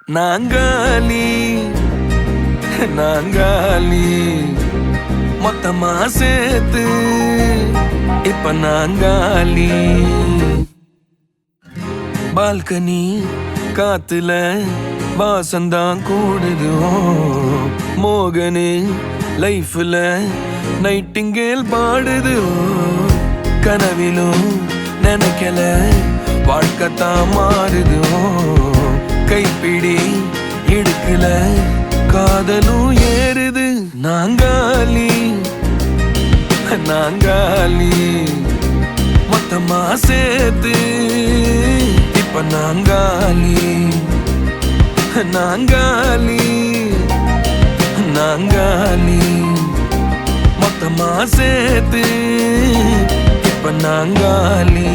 நாங்காலி நாங்காலி மொத்தமா சேர்த்து இப்ப நாங்காலி. பால்கனி காத்துல வாசந்தான் கூடுது. மோகனு லைஃப்ல நைட்டிங்கேல் பாடுது. கனவிலும் நினைக்கல வாழ்க்கைத்தான் மாறுது. கைப்பிடி இடுக்கல காதலும் ஏறுது. நாங்காலி நாங்காலி மொத்தமா சேர்த்து இப்ப நாங்காலி நாங்காலி நாங்காலி மொத்தமா சேர்த்து இப்ப நாங்காலி.